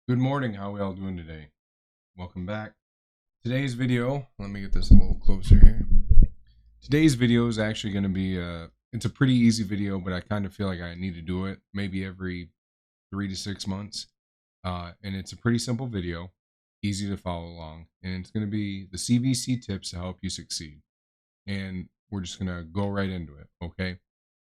Good morning, how are we all doing today? Welcome back. Today's video, let me get this a little closer here. Today's video is actually going to be, it's a pretty easy video, but I kind of feel like I need to do it maybe every 3 to 6 months. And it's a pretty simple video, easy to follow along. And it's going to be the CvC tips to help you succeed. And we're just going to go right into it, okay?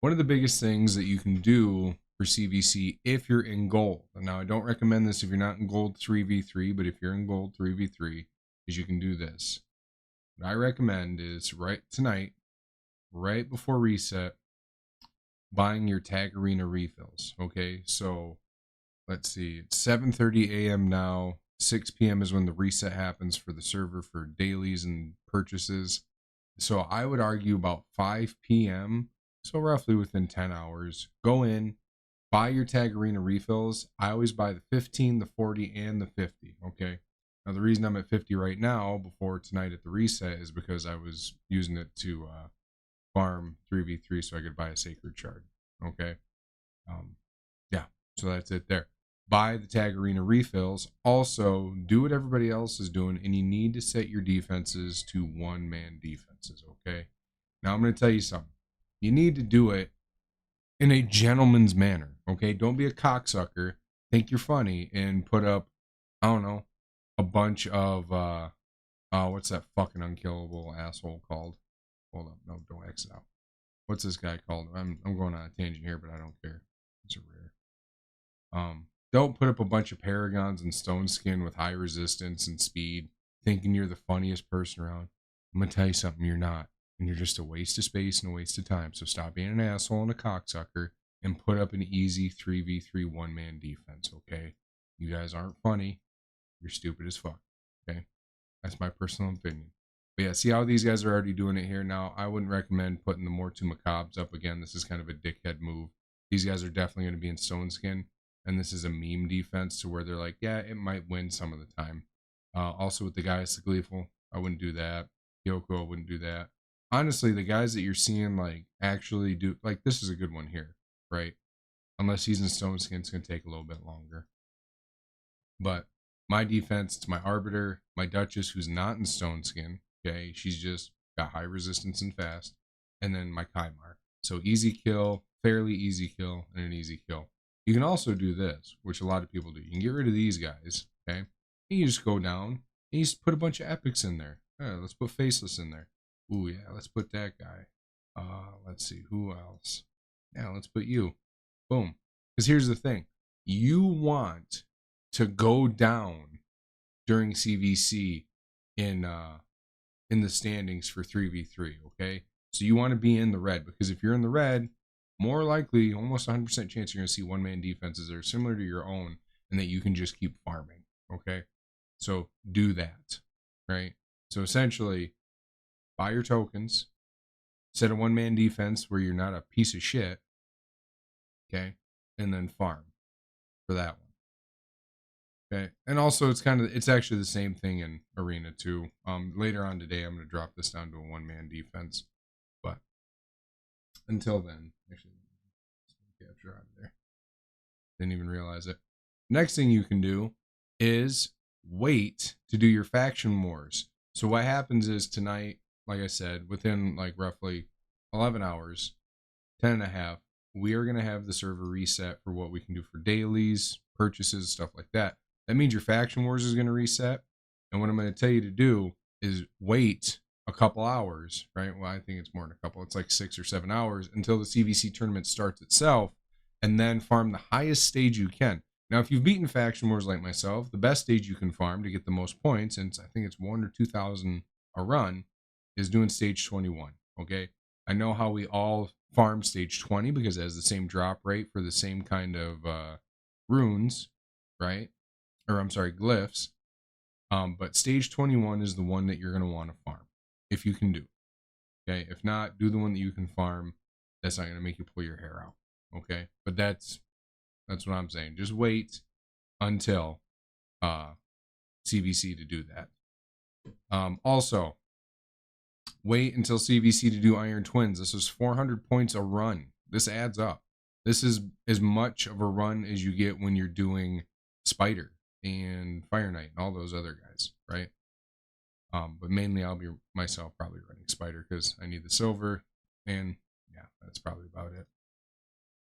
One of the biggest things that you can do for CvC if you're in gold. Now, I don't recommend this if you're not in gold 3v3, but if you're in gold 3v3, is you can do this. What I recommend is right tonight, right before reset, buying your tag arena refills. Okay, so let's see, it's 7:30 a.m. now. 6 p.m. is when the reset happens for the server for dailies and purchases. So I would argue about 5 p.m. So roughly within 10 hours, go in, buy your tag arena refills. I always buy the 15, the 40, and the 50. Okay. Now the reason I'm at 50 right now before tonight at the reset is because I was using it to farm 3v3 so I could buy a sacred shard. Okay. Yeah. So that's it there. Buy the tag arena refills. Also, do what everybody else is doing, and you need to set your defenses to one-man defenses. Okay. Now I'm going to tell you something. You need to do it in a gentleman's manner. Okay. Don't be a cocksucker. Think you're funny and put up, I don't know, a bunch of what's that fucking unkillable asshole called? Hold up, no, don't exit out. What's this guy called? I'm going on a tangent here, but I don't care. It's a rare. Don't put up a bunch of paragons and stone skin with high resistance and speed, thinking you're the funniest person around. I'm gonna tell you something, you're not. And you're just a waste of space and a waste of time. So stop being an asshole and a cocksucker and put up an easy 3v3 one-man defense, okay? You guys aren't funny. You're stupid as fuck. Okay. That's my personal opinion. But yeah, see how these guys are already doing it here now. I wouldn't recommend putting the Mortu Macabres up again. This is kind of a dickhead move. These guys are definitely going to be in Stone Skin. And this is a meme defense to where they're like, yeah, it might win some of the time. Also with the guys, the Gleeful, I wouldn't do that. Yoko, I wouldn't do that. Honestly, the guys that you're seeing like actually do, like this is a good one here, right? Unless he's in Stone Skin, it's going to take a little bit longer. But my defense, it's my Arbiter, my Duchess, who's not in Stone Skin. Okay, she's just got high resistance and fast. And then my Kaimar. So easy kill, fairly easy kill, and an easy kill. You can also do this, which a lot of people do. You can get rid of these guys, okay? And you just go down and you just put a bunch of epics in there. Let's put Faceless in there. Ooh, yeah, let's put that guy. Let's see, who else? Yeah, let's put you. Boom. Because here's the thing. You want to go down during CvC in the standings for 3v3, okay? So you want to be in the red, because if you're in the red, more likely, almost 100% chance you're going to see one-man defenses that are similar to your own and that you can just keep farming, okay? So do that, right? So essentially, buy your tokens, set a one-man defense where you're not a piece of shit, okay? And then farm for that one. Okay, and also it's actually the same thing in Arena too. Later on today, I'm going to drop this down to a one-man defense, but until then, actually, capture out of there. Didn't even realize it. Next thing you can do is wait to do your faction wars. So what happens is tonight, like I said, within like roughly 11 hours, 10 and a half, we are going to have the server reset for what we can do for dailies, purchases, stuff like that. That means your faction wars is going to reset. And what I'm going to tell you to do is wait a couple hours, right? Well, I think it's more than a couple. It's like 6 or 7 hours until the CvC tournament starts itself, and then farm the highest stage you can. Now, if you've beaten faction wars like myself, the best stage you can farm to get the most points, and I think it's 1,000 or 2,000 a run, is doing stage 21. Okay, I know how we all farm stage 20 because it has the same drop rate for the same kind of runes, right? Or I'm sorry, glyphs. But stage 21 is the one that you're going to want to farm if you can do. Okay, if not, do the one that you can farm. That's not going to make you pull your hair out. Okay, but that's what I'm saying. Just wait until CvC to do that. Also, wait until CvC to do Iron Twins. This is 400 points a run. This adds up. This is as much of a run as you get when you're doing Spider and Fire Knight and all those other guys, right? But mainly I'll be myself probably running Spider because I need the silver, and yeah, that's probably about it.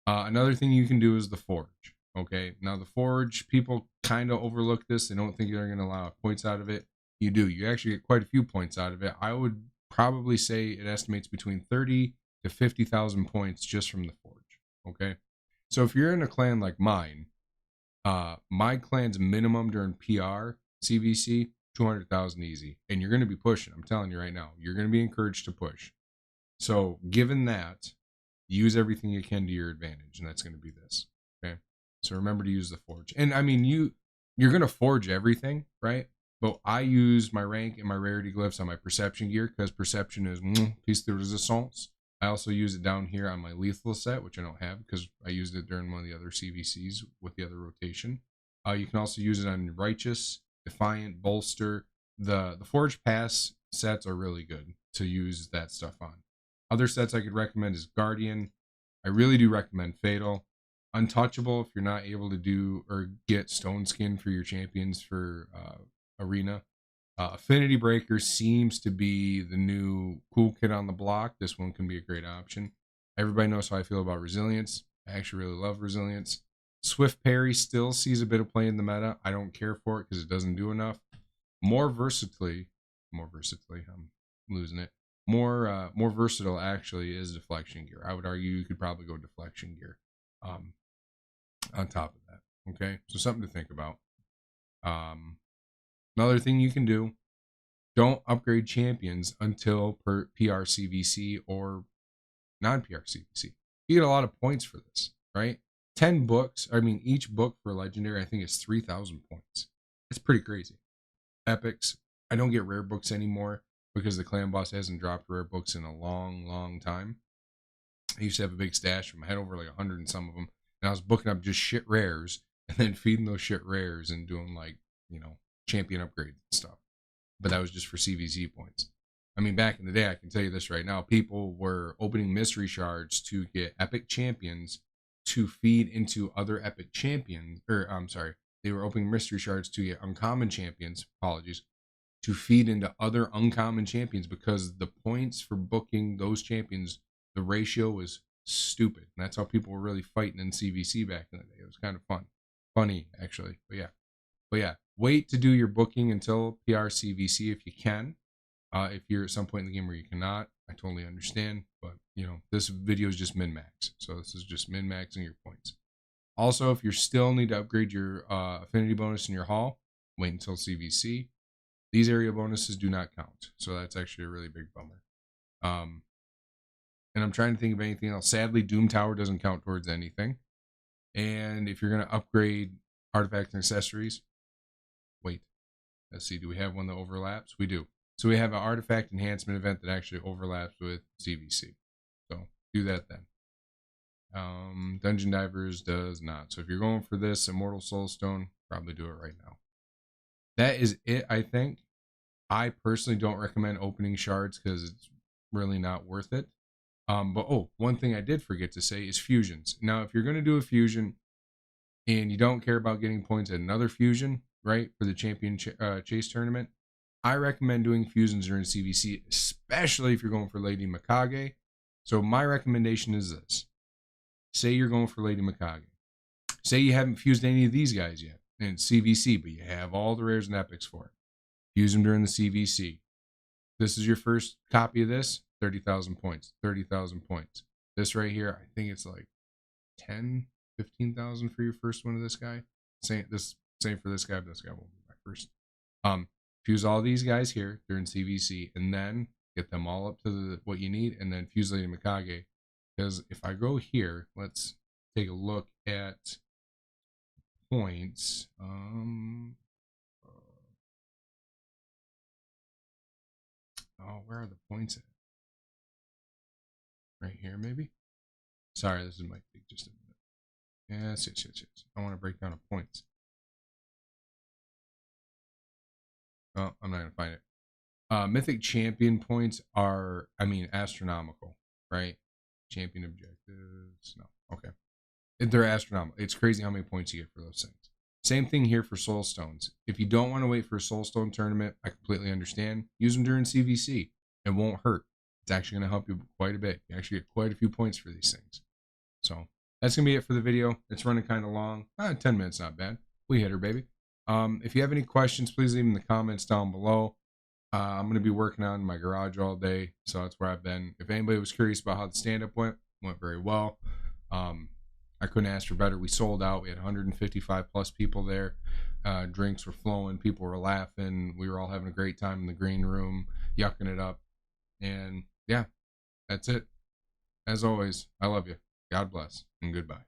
Another thing you can do is the Forge. Okay, now the Forge, people kind of overlook this. They don't think they're going to allow points out of it. You do. You actually get quite a few points out of it. I would probably say it estimates between 30 to 50,000 points just from the Forge. Okay, so if you're in a clan like mine, my clan's minimum during PR CvC 200,000 easy, and you're going to be pushing. I'm telling you right now, you're going to be encouraged to push. So given that, use everything you can to your advantage, and that's going to be this. Okay, so remember to use the Forge. And I mean, you're going to forge everything, right? But I use my rank and my rarity glyphs on my perception gear because perception is piece de resistance. I also use it down here on my lethal set, which I don't have because I used it during one of the other CvCs with the other rotation. You can also use it on righteous, defiant, bolster. The Forge Pass sets are really good to use that stuff on. Other sets I could recommend is Guardian. I really do recommend Fatal. Untouchable if you're not able to do or get Stone Skin for your champions for Arena. Affinity Breaker seems to be the new cool kid on the block. This one can be a great option. Everybody knows how I feel about Resilience. I actually really love Resilience. Swift Parry still sees a bit of play in the meta. I don't care for it because it doesn't do enough. More versatility, I'm losing it. More versatile actually is Deflection Gear. I would argue you could probably go Deflection Gear on top of that. Okay, so something to think about. Another thing you can do, don't upgrade champions until per PR CvC or non-PR CvC. You get a lot of points for this, right? 10 books, I mean, each book for Legendary, I think is 3,000 points. It's pretty crazy. Epics, I don't get rare books anymore because the clan boss hasn't dropped rare books in a long time. I used to have a big stash of them. I had over like 100 and some of them. And I was booking up just shit rares and then feeding those shit rares and doing like, champion upgrades and stuff. But that was just for CvC points. I mean, back in the day, I can tell you this right now, people were opening mystery shards to get epic champions to feed into other epic champions. They were opening mystery shards to get uncommon champions, to feed into other uncommon champions because the points for booking those champions, the ratio was stupid. And that's how people were really fighting in CvC back in the day. It was kind of funny actually. But yeah, wait to do your booking until PR CvC if you can. If you're at some point in the game where you cannot, I totally understand. But this video is just min-max, so this is just min-maxing your points. Also, if you still need to upgrade your affinity bonus in your hall, wait until CvC. These area bonuses do not count, so that's actually a really big bummer. And I'm trying to think of anything else. Sadly, Doom Tower doesn't count towards anything. And if you're going to upgrade artifacts and accessories, wait. Let's see, do we have one that overlaps? We do. So we have an artifact enhancement event that actually overlaps with CvC. So do that then. Dungeon Divers does not. So if you're going for this Immortal Soulstone, probably do it right now. That is it, I think. I personally don't recommend opening shards because it's really not worth it. But one thing I did forget to say is fusions. Now, if you're going to do a fusion and you don't care about getting points at another fusion, right, for the champion chase tournament, I recommend doing fusions during CvC, especially if you're going for Lady Mikage. So my recommendation is this. Say you're going for Lady Mikage. Say you haven't fused any of these guys yet in CvC, but you have all the rares and epics for it. Fuse them during the CvC. This is your first copy of this, 30,000 points, 30,000 points. This right here, I think it's like 10, 15,000 for your first one of this guy. Same for this guy, but this guy won't be my first. Fuse all these guys here during CvC, and then get them all up to what you need, and then fuse Lady Mikage. Because if I go here, let's take a look at points. Where are the points at? Right here, maybe? Sorry, this might take just a minute. Yes. I want to break down the points. Oh, I'm not going to find it. Mythic champion points are, astronomical, right? Champion objectives. No. Okay. They're astronomical. It's crazy how many points you get for those things. Same thing here for soul stones. If you don't want to wait for a soul stone tournament, I completely understand. Use them during CvC. It won't hurt. It's actually going to help you quite a bit. You actually get quite a few points for these things. So that's going to be it for the video. It's running kind of long. 10 minutes, not bad. We hit her, baby. If you have any questions, please leave them in the comments down below. I'm going to be working on my garage all day, so that's where I've been. If anybody was curious about how the stand-up went very well. I couldn't ask for better. We sold out. We had 155 plus people there. Drinks were flowing. People were laughing. We were all having a great time in the green room, yucking it up. And yeah, that's it. As always, I love you. God bless and goodbye.